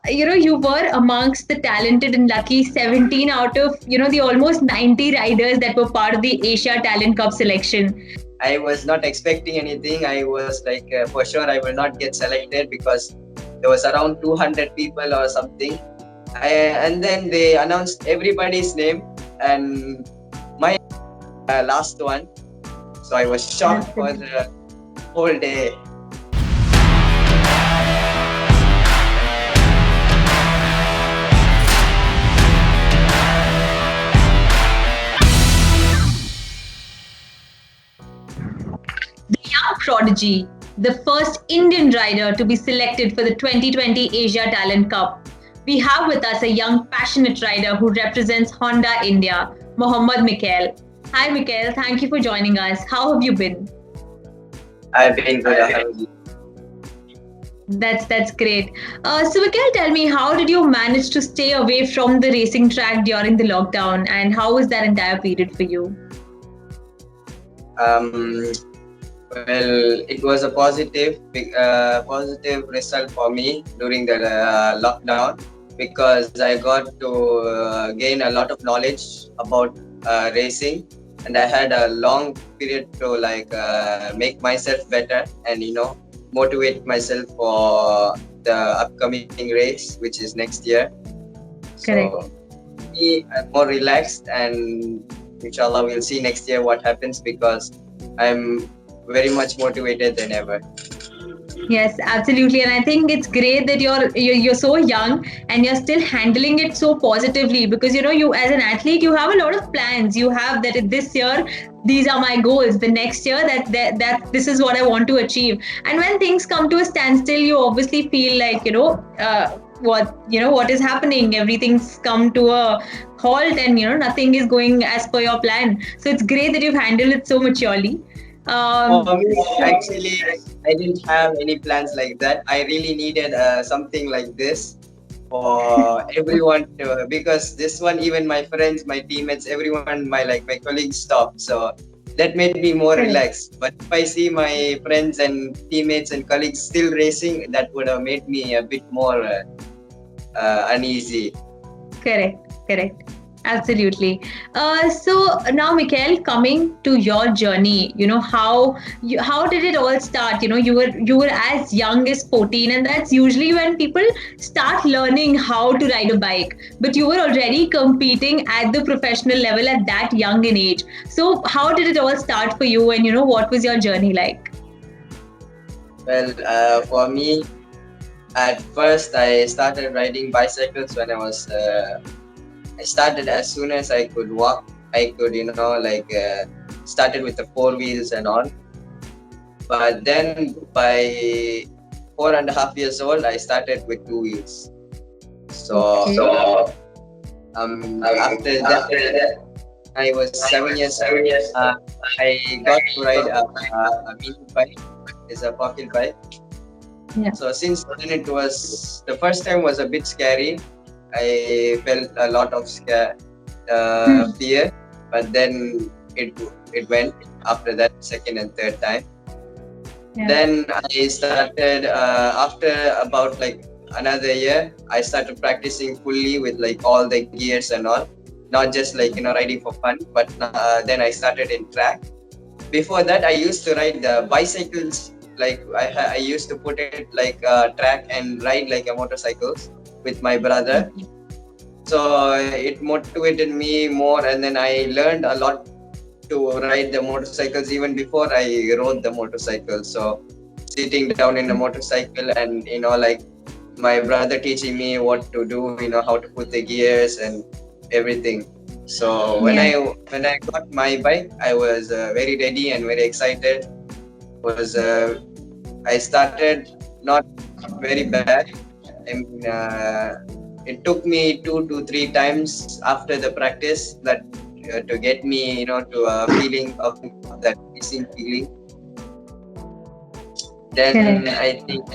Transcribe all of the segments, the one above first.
you were amongst the talented and lucky 17 out of, the almost 90 riders that were part of the Asia Talent Cup selection. I was not expecting anything. I was like, for sure, I will not get selected because there was around 200 people or something. And then they announced everybody's name and my last one. So I was shocked for the whole day. The young prodigy, the first Indian rider to be selected for the 2020 Asia Talent Cup. We have with us a young, passionate rider who represents Honda India, Mohamed Mikail. Hi, Mikail. Thank you for joining us. How have you been? I've been good. That's great. So, Mikail, tell me, how did you manage to stay away from the racing track during the lockdown, and how was that entire period for you? Well, it was a positive result for me during the lockdown because I got to gain a lot of knowledge about racing, and I had a long period to make myself better and motivate myself for the upcoming race, which is next year. Correct. So I'm more relaxed, and inshallah we'll see next year what happens because I'm very much motivated than ever. Yes, absolutely, and I think it's great that you're so young and you're still handling it so positively because you as an athlete you have a lot of plans. You have that this year these are my goals. The next year that this is what I want to achieve. And when things come to a standstill, you obviously feel like what is happening. Everything's come to a halt, and nothing is going as per your plan. So it's great that you've handled it so maturely. For me, actually, I didn't have any plans like that. I really needed something like this for everyone because this one, even my friends, my teammates, everyone, my colleagues stopped. So that made me more relaxed. But if I see my friends and teammates and colleagues still racing, that would have made me a bit more uneasy. Correct. Absolutely. So now, Mikail, coming to your journey, how did it all start? You were as young as 14, and that's usually when people start learning how to ride a bike. But you were already competing at the professional level at that young an age. So how did it all start for you, and what was your journey like? Well, for me, at first I started riding bicycles when I started as soon as I could walk. I could, started with the 4 wheels and all. But then by 4.5 years old, I started with 2 wheels. So after that, I was 7 years old. I got to ride a mini bike. It's a pocket bike. Yeah. So since then, it was the first time was a bit scary. I felt a lot of fear, but then it went after that second and third time. Yeah. Then I started after about another year. I started practicing fully with all the gears and all, not just riding for fun. But then I started in track. Before that, I used to ride the bicycles. I used to put it track and ride a motorcycles with my brother. So it motivated me more, and then I learned a lot to ride the motorcycles even before I rode the motorcycle. So sitting down in the motorcycle and my brother teaching me what to do, how to put the gears and everything. So when I got my bike, I was very ready and very excited. I started not very bad. It took me 2 to 3 times after the practice that to get me, to a feeling of that racing feeling. Then I think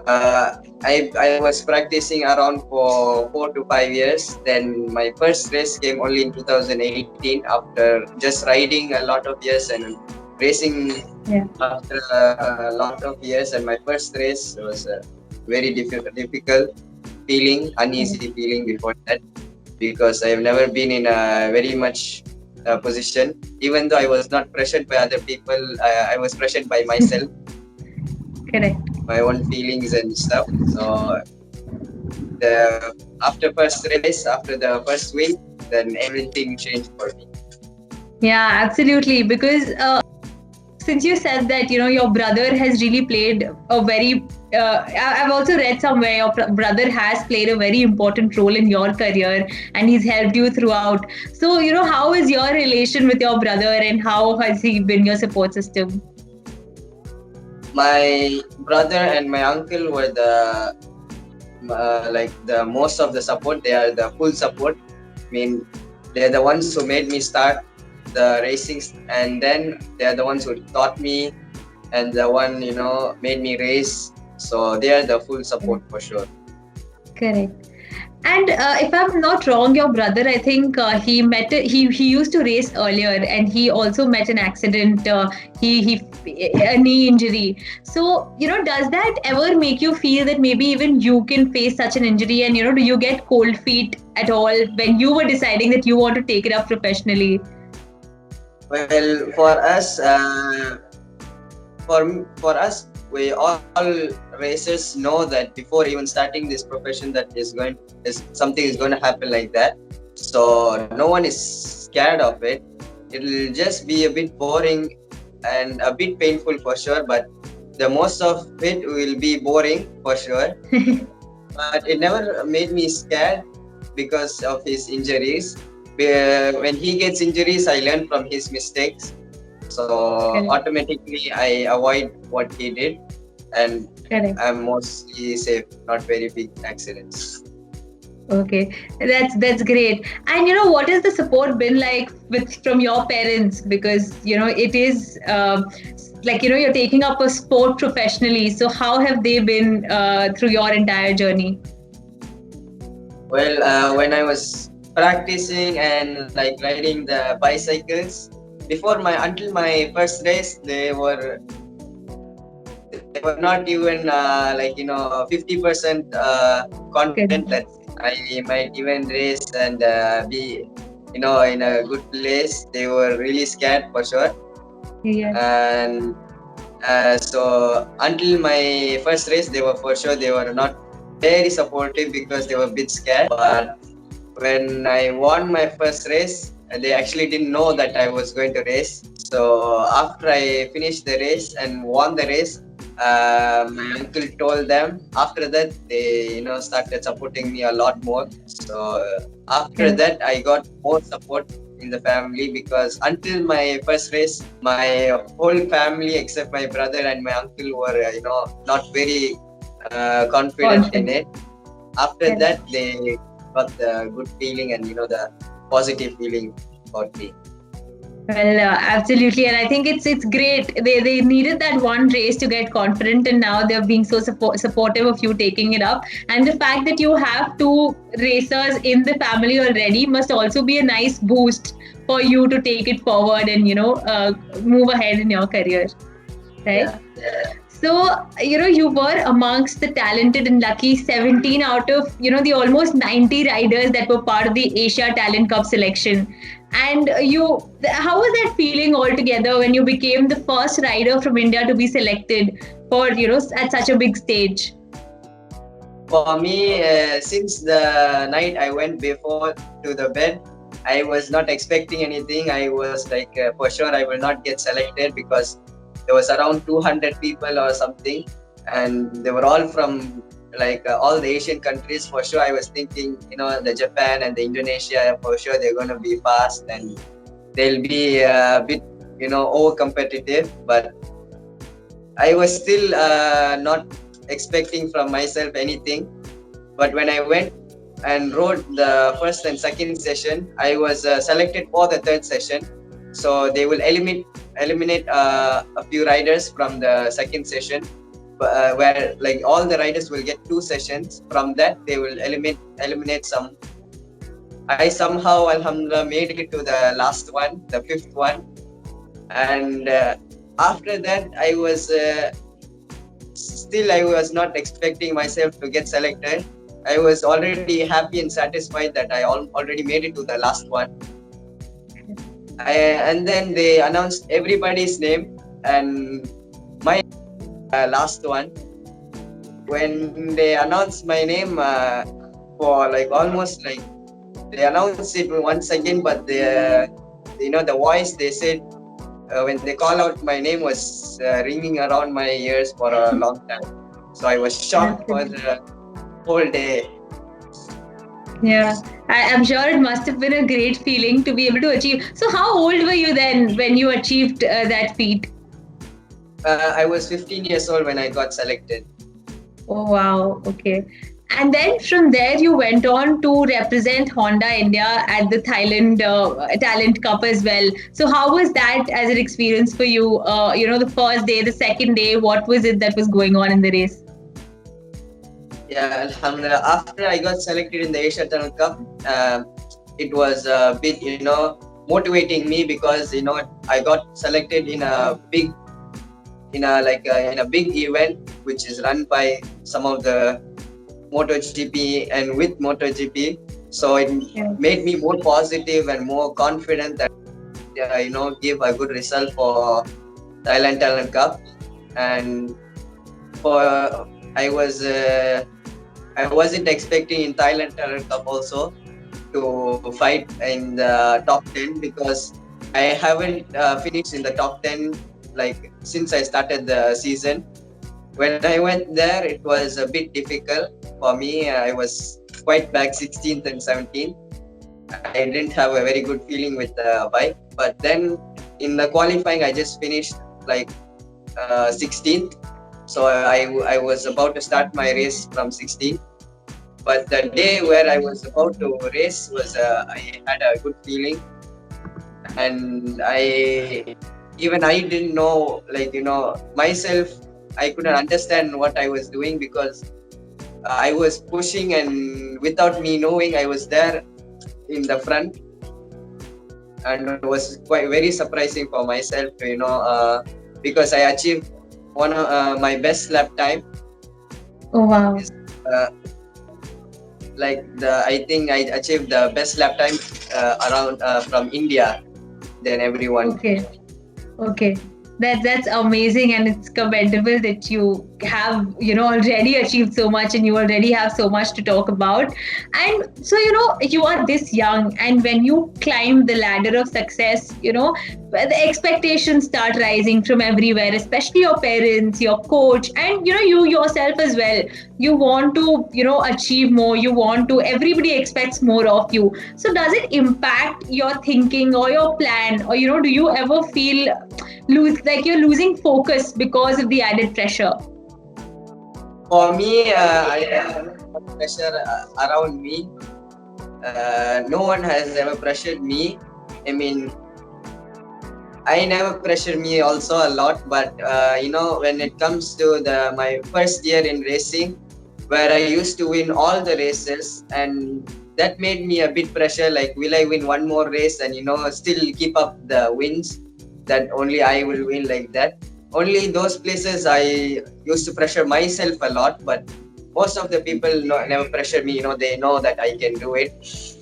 I was practicing around for 4 to 5 years. Then my first race came only in 2018 after just riding a lot of years and racing after a lot of years. And my first race was very difficult. feeling, uneasy feeling before that, because I've never been in a very much position. Even though I was not pressured by other people, I was pressured by myself, Correct. my own feelings and stuff. So the after first race, after the first week, then everything changed for me. Yeah, absolutely. Because since you said that your brother has really played a very I've also read somewhere your brother has played a very important role in your career, and he's helped you throughout. So how is your relation with your brother, and how has he been your support system? My brother and my uncle were the like the most of the support. They are the full support. I mean, they're the ones who made me start the racing, and then they're the ones who taught me, and the one made me race. So they are the full support for sure. Correct. And if I'm not wrong, your brother, I think he used to race earlier, and he also met an accident. He a knee injury. So does that ever make you feel that maybe even you can face such an injury? And do you get cold feet at all when you were deciding that you want to take it up professionally? Well, for us, for us, we all racers know that before even starting this profession, that something is going to happen like that. So no one is scared of it. It'll just be a bit boring and a bit painful for sure, but the most of it will be boring for sure. But it never made me scared because of his injuries. When he gets injuries, I learn from his mistakes. So Correct. automatically I avoid what he did, and Correct. I'm mostly safe, not very big accidents. Okay, that's great. And what has the support been like from your parents? Because it is like you're taking up a sport professionally. So how have they been through your entire journey? Well, when I was practicing and like riding the bicycles, until my first race, they were not even 50% confident that I might even race and be in a good place. They were really scared for sure. Yeah. And so until my first race, they were not very supportive because they were a bit scared. But when I won my first race, they actually didn't know that I was going to race. So after I finished the race and won the race, my uncle told them. After that, they started supporting me a lot more. So after that, I got more support in the family, because until my first race, my whole family except my brother and my uncle were not very confident in it. After that, they got the good feeling and the positive feeling about me. Well, absolutely, and I think it's great. They needed that one race to get confident, and now they're being so supportive of you taking it up. And the fact that you have two racers in the family already must also be a nice boost for you to take it forward and move ahead in your career, right? Yeah. So, you were amongst the talented and lucky 17 out of, the almost 90 riders that were part of the Asia Talent Cup selection. And how was that feeling altogether when you became the first rider from India to be selected for, at such a big stage? For me, since the night I went before to the bed, I was not expecting anything. I was like, for sure I will not get selected, because there was around 200 people or something, and they were all from all the Asian countries. For sure I was thinking, the Japan and the Indonesia, for sure they're going to be fast and they'll be a bit over competitive. But I was still not expecting from myself anything. But when I went and rode the first and second session, I was selected for the third session. So they will eliminate a few riders from the second session, where all the riders will get 2 sessions. From that, they will eliminate some. I somehow, alhamdulillah, made it to the last one, the 5th one. And after that, I was not expecting myself to get selected. I was already happy and satisfied that I already made it to the last one. And then they announced everybody's name and my last one. When they announced my name for like almost like they announced it once again, but the voice they said when they call out my name was ringing around my ears for a long time. So I was shocked for the whole day. Yeah, I'm sure it must have been a great feeling to be able to achieve. So, how old were you then when you achieved that feat? I was 15 years old when I got selected. Oh, wow. Okay. And then from there, you went on to represent Honda India at the Thailand Talent Cup as well. So, how was that as an experience for you? The first day, the second day, what was it that was going on in the race? Yeah, Alhamdulillah. After I got selected in the Asia Talent Cup, it was a bit, motivating me because I got selected in a big, in a big event which is run by some of the MotoGP and with MotoGP. So it made me more positive and more confident that give a good result for Thailand Talent Cup. And for I wasn't expecting in Thailand Talent Cup also to fight in the top 10 because I haven't finished in the top 10 like since I started the season. When I went there, it was a bit difficult for me. I was quite back 16th and 17th. I didn't have a very good feeling with the bike. But then in the qualifying, I just finished like 16th. So I was about to start my race from 16th. But the day where I was about to race was I had a good feeling, and I didn't know myself. I couldn't understand what I was doing because I was pushing, and without me knowing, I was there in the front, and it was quite very surprising for myself, because I achieved one of my best lap time. Oh wow! I think I achieved the best lap time around from India than everyone. Okay. That's amazing, and it's commendable that you have already achieved so much and you already have so much to talk about. And so you are this young, and when you climb the ladder of success, the expectations start rising from everywhere, especially your parents, your coach, and you yourself as well. You want to achieve more. Everybody expects more of you. So does it impact your thinking or your plan, or do you ever feel you're losing focus because of the added pressure? For me, I have pressure around me. No one has ever pressured me. I mean, I never pressure me also a lot, but when it comes to my first year in racing, where I used to win all the races, and that made me a bit pressure. Like, will I win one more race and still keep up the wins? That only I will win like that. Only those places I used to pressure myself a lot, but most of the people never pressure me. They know that I can do it,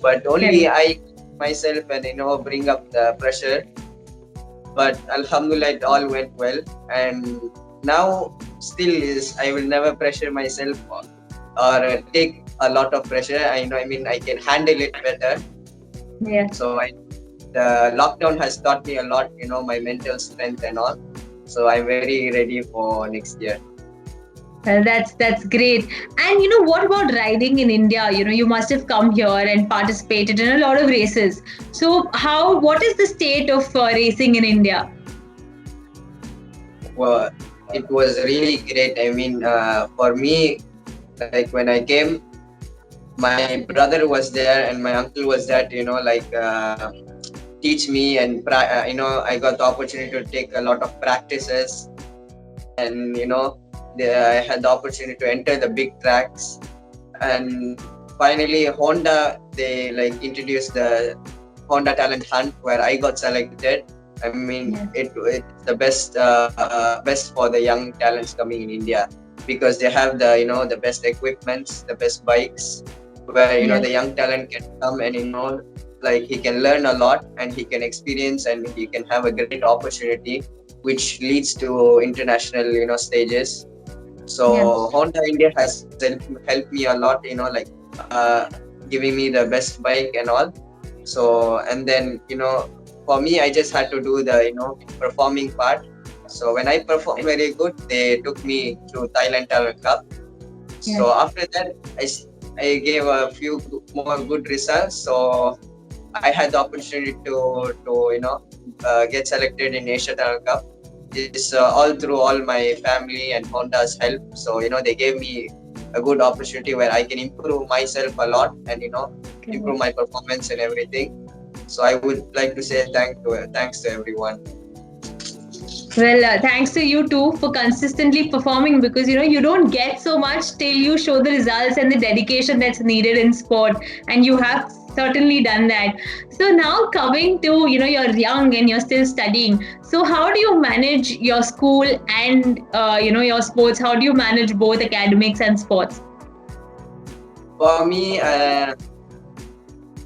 but only I myself and bring up the pressure. But Alhamdulillah, it all went well, and now still I will never pressure myself or take a lot of pressure. I can handle it better. Yeah. So the lockdown has taught me a lot, my mental strength and all. So I'm very ready for next year. Well, that's great. And what about riding in India? You must have come here and participated in a lot of races. So what is the state of racing in India? Well, it was really great. For me, like when I came, my brother was there and my uncle was there, teach me, and I got the opportunity to take a lot of practices, and I had the opportunity to enter the big tracks. And finally Honda, they introduced the Honda Talent Hunt, where I got selected. It's the best for the young talents coming in India. because they have the the best equipments, the best bikes, where the Yes. young talent can come and like he can learn a lot and he can experience and he can have a great opportunity, which leads to international stages. So Yes. Honda India has helped me a lot, like uh, giving me the best bike and all. So and then for me, I just had to do the performing part. So when I performed very good, they took me to Thailand Talent Cup. So Yes. after that, I gave a few more good results. So I had the opportunity to get selected in Asia Talent Cup. It's all through all my family and Honda's help. So they gave me a good opportunity where I can improve myself a lot and improve my Correct. performance and everything. So I would like to say thanks to everyone. Well, thanks to you too for consistently performing, because you don't get so much till you show the results and the dedication that's needed in sport, and you have certainly done that. So now coming to you're young and you're still studying. So how do you manage your school and your sports? How do you manage both academics and sports? For me,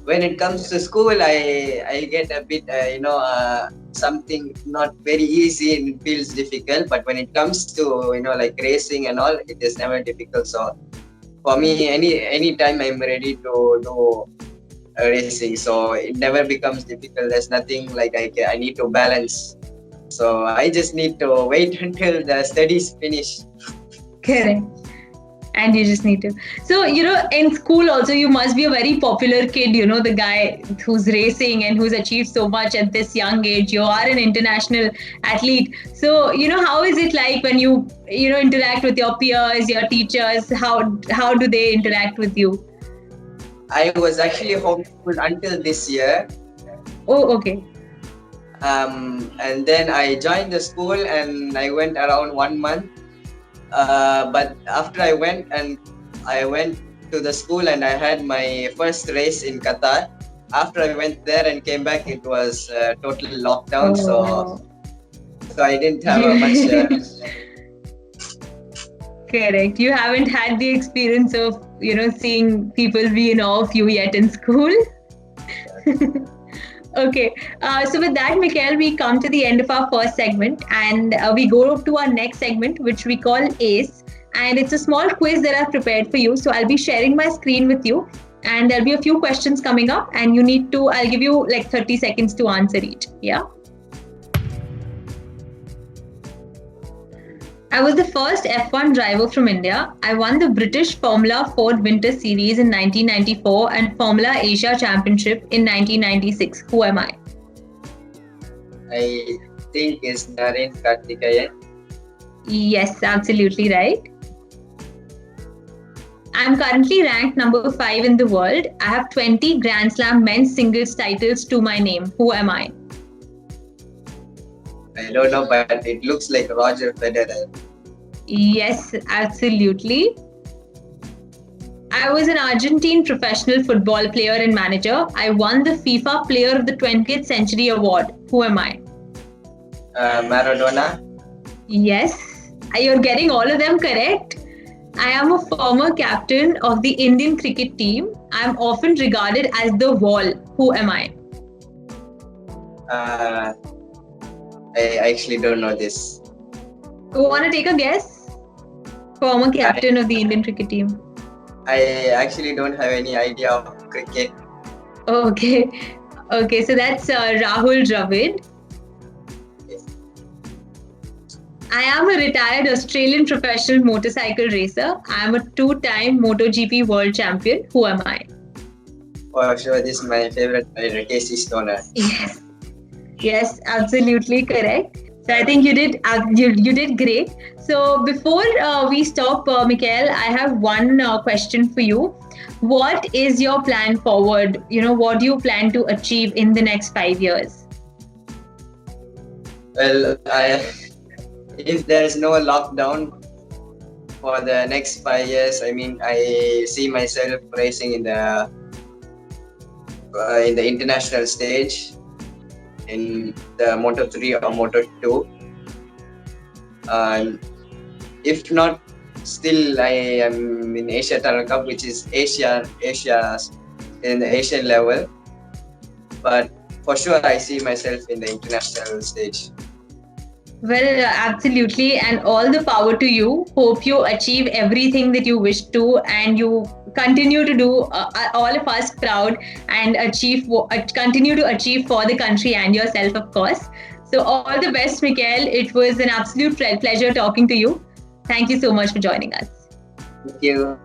when it comes to school, I get a bit something not very easy and it feels difficult. But when it comes to like racing and all, it is never difficult. So for me, any time I'm ready to do racing, so it never becomes difficult. There's nothing like I need to balance. So I just need to wait until the studies finish. Correct. And you just need to. So in school also you must be a very popular kid, the guy who's racing and who's achieved so much at this young age. You are an international athlete. So how is it like when you interact with your peers, your teachers? How do they interact with you? I was actually homeschooled until this year. Oh, okay. And then I joined the school and I went around 1 month. But after I went to the school and I had my first race in Qatar. After I went there and came back, it was total lockdown. So Oh. I didn't have a much. Correct. You haven't had the experience of seeing people be in awe of you yet in school. Okay, so with that, Mikhail, we come to the end of our first segment, and we go to our next segment, which we call ACE. And it's a small quiz that I've prepared for you. So I'll be sharing my screen with you, and there'll be a few questions coming up, and I'll give you like 30 seconds to answer each. Yeah. I was the first F1 driver from India. I won the British Formula Ford Winter Series in 1994 and Formula Asia Championship in 1996. Who am I? I think is Naren Kartikeyan. Yes, absolutely right. I'm currently ranked number 5 in the world. I have 20 Grand Slam men's singles titles to my name. Who am I? I don't know, but it looks like Roger Federer. Yes, absolutely. I was an Argentine professional football player and manager. I won the FIFA Player of the 20th Century Award. Who am I? Maradona. Yes, you're getting all of them correct. I am a former captain of the Indian cricket team. I am often regarded as the wall. Who am I? I actually don't know this. You want to take a guess? Former captain of the Indian cricket team. I actually don't have any idea of cricket. Okay. Okay, so that's Rahul Dravid. I am a retired Australian professional motorcycle racer. I am a 2-time MotoGP world champion. Who am I? For sure, this is my favorite rider, Casey Stoner. Yes. Yes, absolutely correct. So I think you did great. So before we stop, Mikhail, I have one question for you. What is your plan forward? What do you plan to achieve in the next 5 years? Well, if there is no lockdown for the next 5 years, I mean, I see myself racing in the international stage, in the Moto 3 or Moto 2. And if not still I am in Asia Talent Cup, which is Asia in the Asian level. But for sure, I see myself in the international stage. Well, absolutely, and all the power to you. Hope you achieve everything that you wish to, and you continue to do all of us proud and continue to achieve for the country and yourself, of course. So, all the best, Mikael. It was an absolute pleasure talking to you. Thank you so much for joining us. Thank you.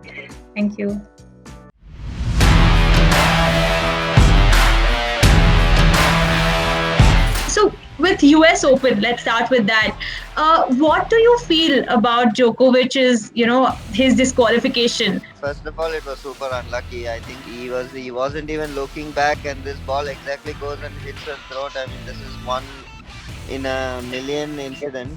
Thank you. So, with US Open, let's start with that. What do you feel about Djokovic's, his disqualification? First of all, it was super unlucky. I think he wasn't even looking back, and this ball exactly goes and hits her throat. I mean, this is one in a million incident.